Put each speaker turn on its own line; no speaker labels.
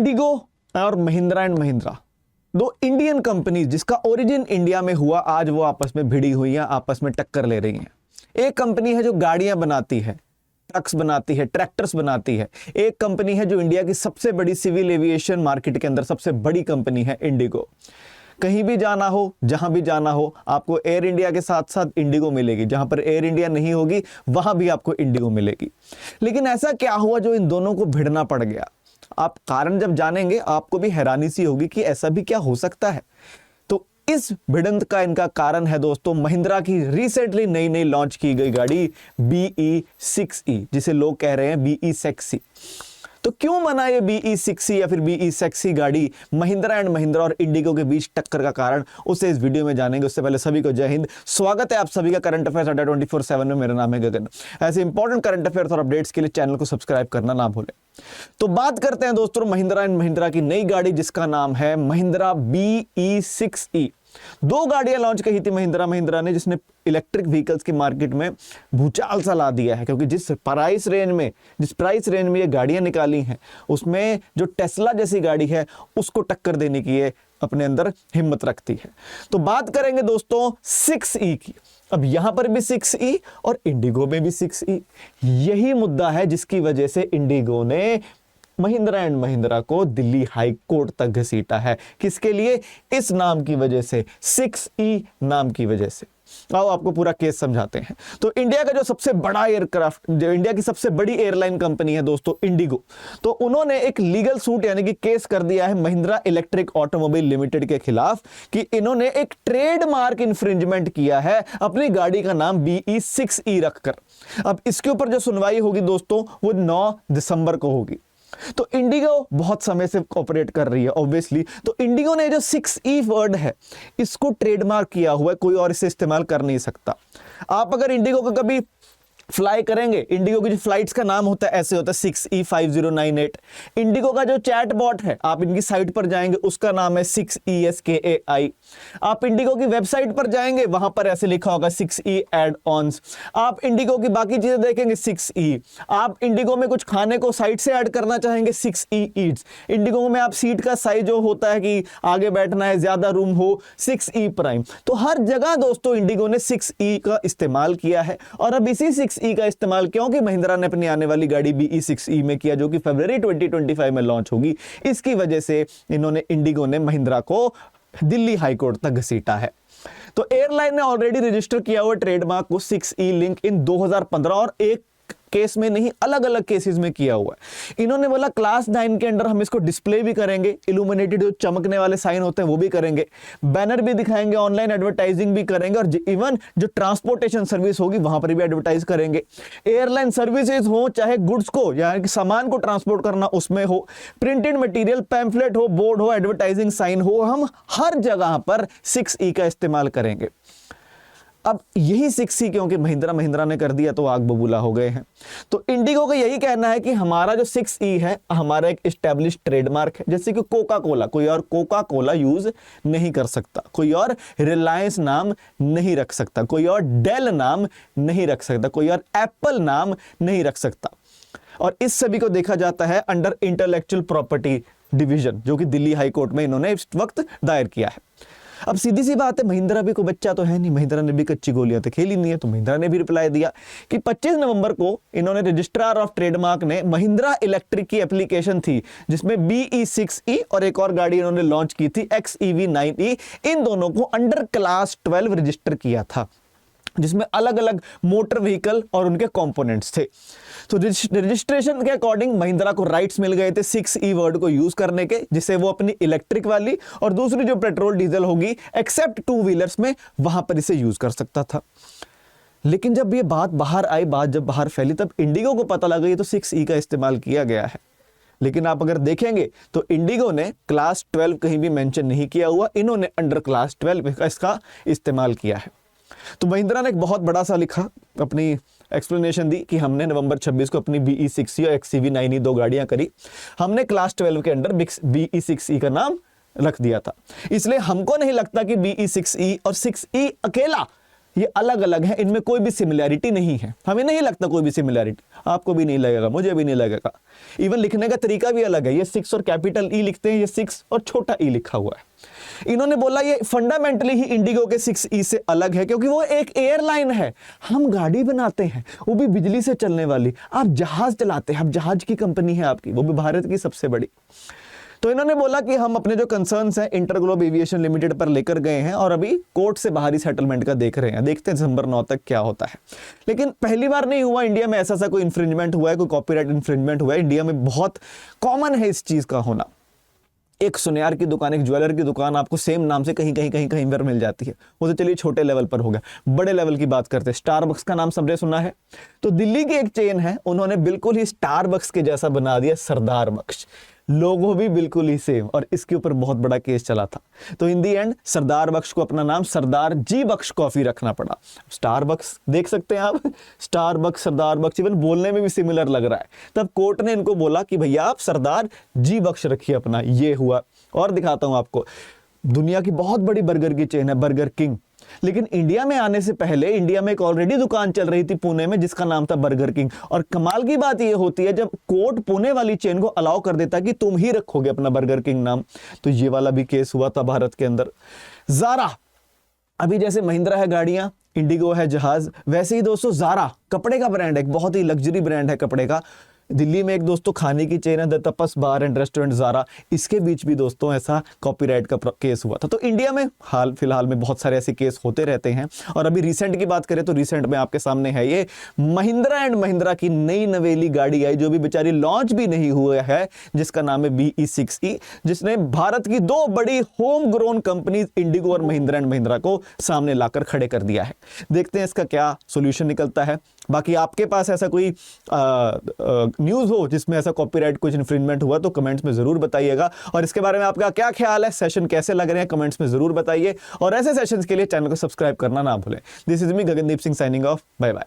Indigo और Mahindra and Mahindra, दो Indian companies जिसका ओरिजिन इंडिया में हुआ, आज वो आपस में भिड़ी हुई हैं, आपस में टक्कर ले रही हैं। एक कंपनी है जो गाड़ियां बनाती है, ट्रक्स बनाती है, ट्रैक्टर्स बनाती है। एक कंपनी है जो इंडिया की सबसे बड़ी सिविल एविएशन मार्केट के अंदर सबसे बड़ी कंपनी है, इंडिगो। कहीं भी जाना हो, जहां भी जाना हो, आपको एयर इंडिया के साथ साथ इंडिगो मिलेगी। जहां पर एयर इंडिया नहीं होगी वहां भी आपको इंडिगो मिलेगी। लेकिन ऐसा क्या हुआ जो इन दोनों को भिड़ना पड़ गया? आप कारण जब जानेंगे आपको भी हैरानी सी होगी कि ऐसा भी क्या हो सकता है। तो इस भिड़ंत का इनका कारण है दोस्तों महिंद्रा की रिसेंटली नई नई लॉन्च की गई गाड़ी BE6E, जिसे लोग कह रहे हैं BE सेक्सी। तो क्यों बना ये BE6E या फिर BE सेक्सी गाड़ी महिंद्रा एंड महिंद्रा और इंडिगो के बीच टक्कर का कारण, उसे इस वीडियो में जानेंगे। उससे पहले सभी को जय हिंद, स्वागत है आप सभी का करंट अफेयर्स अड्डा 24/7 में। मेरा नाम है गगन। ऐसे इंपॉर्टेंट करंट अफेयर्स और अपडेट्स के लिए चैनल को सब्सक्राइब करना ना भूलें। तो बात करते हैं दोस्तों महिंद्रा एंड महिंद्रा की नई गाड़ी जिसका नाम है महिंद्रा BE6E। दो गाड़ियां लॉन्च की थी महिंद्रा ने, जिसने इलेक्ट्रिक व्हीकल्स की मार्केट में भूचाल सा ला दिया है। क्योंकि जिस प्राइस रेंज में ये गाड़ियां निकाली हैं उसमें जो टेस्ला जैसी गाड़ी है उसको टक्कर देने की ये अपने अंदर हिम्मत रखती है। तो बात करेंगे दोस्तों 6E की। अब यहां पर भी 6E और इंडिगो में भी 6E। यही मुद्दा है जिसकी वजह से इंडिगो ने महिंद्रा एंड महिंद्रा को दिल्ली हाई कोर्ट तक घसीटा है। किसके लिए? इस नाम की वजह से, 6E नाम की वजह से। आओ आपको पूरा केस समझाते हैं। तो इंडिया का जो सबसे बड़ा इंडिया की सबसे बड़ी एयरलाइन कंपनी है दोस्तों इंडिगो, तो उन्होंने एक लीगल सूट यानी कि केस कर दिया है महिंद्रा इलेक्ट्रिक ऑटोमोबाइल लिमिटेड के खिलाफ कि इन्होंने एक ट्रेडमार्क इंफ्रिंजमेंट किया है अपनी गाड़ी का नाम BE6E रखकर। अब इसके ऊपर जो सुनवाई होगी दोस्तों वो 9 दिसंबर को होगी। तो इंडिगो बहुत समय से ऑपरेट कर रही है ऑब्वियसली। तो इंडिगो ने जो 6E वर्ड है इसको ट्रेडमार्क किया हुआ है, कोई और इसे इस्तेमाल कर नहीं सकता। आप अगर इंडिगो का कभी फ्लाई करेंगे, इंडिगो की जो फ्लाइट्स का नाम होता है ऐसे होता है 6E5098। इंडिगो का जो चैट बॉट है आप इनकी साइट पर जाएंगे उसका नाम है 6ESKAI। आप इंडिगो की वेबसाइट पर जाएंगे वहां पर ऐसे लिखा होगा 6E एड ऑन्स। आप इंडिगो की बाकी चीजें देखेंगे 6E। आप इंडिगो में कुछ खाने को साइट से ऐड करना चाहेंगे 6E ईट्स। इंडिगो में आप सीट का साइज जो होता है कि आगे बैठना है, ज्यादा रूम हो, 6E प्राइम। तो हर जगह दोस्तों इंडिगो ने 6E का इस्तेमाल किया है। और अब इसी 6E का इस्तेमाल क्योंकि महिंद्रा ने अपनी आने वाली गाड़ी BE6E में किया जो कि फरवरी 2025 में लॉन्च होगी, इसकी वजह से इन्होंने इंडिगो ने महिंद्रा को दिल्ली हाई कोर्ट तक घसीटा है। तो एयरलाइन ने ऑलरेडी रजिस्टर किया हुआ ट्रेडमार्क को 6E लिंक इन 2015 और एक केस में नहीं, अलग अलग केसेस में किया हुआ है। इन्होंने बोला क्लास 9 के अंदर हम इसको डिस्प्ले भी करेंगे, इल्यूमिनेटेड जो चमकने वाले साइन होते हैं वो भी करेंगे, बैनर भी दिखाएंगे, ऑनलाइन एडवर्टाइजिंग भी करेंगे और इवन जो ट्रांसपोर्टेशन सर्विस होगी वहां पर भी एडवर्टाइज करेंगे। एयरलाइन सर्विसेज हो, चाहे गुड्स को यानी कि सामान को ट्रांसपोर्ट करना उसमें हो, प्रिंटेड मटेरियल, पैम्फलेट हो, बोर्ड हो, एडवर्टाइजिंग साइन हो, हम हर जगह पर 6E का इस्तेमाल करेंगे। अब यही 6E क्योंकि महिंद्रा ने कर दिया तो आग बबूला हो गए हैं। तो इंडिगो का यही कहना है कि हमारा जो 6E है हमारा एक एस्टैब्लिश ट्रेडमार्क है। जैसे कि कोका कोला, कोई और कोका कोला यूज नहीं कर सकता, कोई और रिलायंस नाम नहीं रख सकता, कोई और डेल नाम नहीं रख सकता, कोई और एप्पल नाम नहीं रख सकता। और इस सभी को देखा जाता है अंडर इंटेलेक्चुअल प्रॉपर्टी डिवीजन, जो कि दिल्ली हाई कोर्ट में इन्होंने इस वक्त दायर किया है। अब सीधी सी बात है, महिंद्रा भी कोई बच्चा तो है नहीं, महिंद्रा ने भी कच्ची गोलियां तो खेली नहीं है। तो महिंद्रा ने भी रिप्लाई दिया कि 25 नवंबर को इन्होंने रजिस्ट्रार ऑफ ट्रेडमार्क ने महिंद्रा इलेक्ट्रिक की एप्लीकेशन थी जिसमें BE6E और एक और गाड़ी इन्होंने लॉन्च की थी XEV9E, इन दोनों को अंडर क्लास 12 रजिस्टर किया था जिसमें अलग अलग मोटर व्हीकल और उनके कंपोनेंट्स थे। तो रजिस्ट्रेशन के अकॉर्डिंग महिंद्रा को राइट्स मिल गए थे 6E वर्ड को यूज करने के, जिसे वो अपनी इलेक्ट्रिक वाली और दूसरी जो पेट्रोल डीजल होगी एक्सेप्ट 2 व्हीलर्स में वहां पर इसे यूज कर सकता था। लेकिन जब ये बात बाहर आई, बात जब बाहर फैली, तब इंडिगो को पता लगा ये तो 6E का इस्तेमाल किया गया है। लेकिन आप अगर देखेंगे तो इंडिगो ने क्लास 12 कहीं भी मेंशन नहीं किया हुआ, इन्होंने अंडर क्लास 12 का इसका इस्तेमाल किया है। तो महिंद्रा ने एक बहुत बड़ा सा लिखा, अपनी एक्सप्लेनेशन दी कि हमने नवंबर 26 को अपनी BE6E और XEV9E 2 गाड़ियां करी, हमने क्लास 12 के अंडर BE6E का नाम रख दिया था। इसलिए हमको नहीं लगता कि BE6E और 6E अकेला ये अलग अलग है, इनमें कोई भी सिमिलैरिटी नहीं है। हमें नहीं लगता कोई भी सिमिलैरिटी, आपको भी नहीं लगेगा, मुझे भी नहीं लगेगा। इवन लिखने का तरीका भी अलग है, ये 6 और कैपिटल ई लिखते हैं, ये 6 और छोटा ई लिखा हुआ है। इन्होंने बोला ये फंडामेंटली ही इंडिगो के 6E से अलग है, क्योंकि वो एक एयरलाइन है, हम गाड़ी बनाते हैं, वो भी बिजली से चलने वाली। आप जहाज चलाते हैं, आप जहाज की कंपनी है आपकी, वो भी भारत की सबसे बड़ी। तो इन्होंने बोला कि हम अपने जो कंसर्न्स हैं इंटरग्लोब एविएशन लिमिटेड पर लेकर गए हैं और अभी कोर्ट से बाहरी सेटलमेंट का देख रहे हैं, देखते हैं दिसंबर 9 तक क्या होता है। लेकिन पहली बार नहीं हुआ इंडिया में ऐसा कोई इन्फ्रिंजमेंट हुआ है, कोई कॉपीराइट इन्फ्रिंजमेंट हुआ है। इंडिया में बहुत कॉमन है इस चीज का होना। एक सुनियार की दुकान, एक ज्वेलर की दुकान आपको सेम नाम से कहीं पर मिल जाती है। वो तो चलिए छोटे लेवल पर हो गया, बड़े लेवल की बात करते हैं। स्टारबक्स का नाम सबने सुना है, तो दिल्ली की एक चेन है, उन्होंने बिल्कुल ही स्टारबक्स के जैसा बना दिया सरदार बख्श, लोगो भी बिल्कुल ही सेम, और इसके ऊपर बहुत बड़ा केस चला था। तो इन दी एंड सरदार बख्श को अपना नाम सरदार जी बख्श कॉफी रखना पड़ा। स्टारबक्स देख सकते हैं आप, स्टारबक्स, सरदार बख्श, इवन बोलने में भी सिमिलर लग रहा है। तब कोर्ट ने इनको बोला कि भैया आप सरदार जी बख्श रखिए अपना। ये हुआ। और दिखाता हूं आपको, दुनिया की बहुत बड़ी बर्गर की चेन है बर्गर किंग, लेकिन इंडिया में आने से पहले इंडिया में एक ऑलरेडी दुकान चल रही थी पुणे में जिसका नाम था बर्गर किंग। और कमाल की बात यह होती है जब कोर्ट पुणे वाली चेन को अलाउ कर देता कि तुम ही रखोगे अपना बर्गर किंग नाम। तो ये वाला भी केस हुआ था भारत के अंदर। ज़ारा, अभी जैसे महिंद्रा है गाड़ियां, इंडिगो है जहाज, वैसे ही दोस्तों ज़ारा कपड़े का ब्रांड है, एक बहुत ही लग्जरी ब्रांड है कपड़े का। दिल्ली में एक दोस्तों खाने की चेन है the tapas bar and restaurant Zara, इसके बीच भी दोस्तों ऐसा कॉपीराइट का केस हुआ था। तो इंडिया में फिलहाल में बहुत सारे ऐसे केस होते रहते हैं। और अभी रिसेंट की बात करें तो रिसेंट में आपके सामने है ये महिंद्रा एंड महिंद्रा की नई नवेली गाड़ी आई, जो भी बेचारी लॉन्च भी नहीं हुआ है, जिसका नाम है BE6E, जिसने भारत की 2 बड़ी होम ग्रोन कंपनी इंडिगो और महिंद्रा एंड महिंद्रा को सामने लाकर खड़े कर दिया है। देखते हैं इसका क्या सोल्यूशन निकलता है। बाकी आपके पास ऐसा कोई न्यूज़ हो जिसमें ऐसा कॉपीराइट कुछ इन्फ्रिंजमेंट हुआ तो कमेंट्स में जरूर बताइएगा। और इसके बारे में आपका क्या ख्याल है, सेशन कैसे लग रहे हैं, कमेंट्स में जरूर बताइए। और ऐसे सेशंस के लिए चैनल को सब्सक्राइब करना ना भूलें। This is me Gagandeep Singh signing off, bye bye.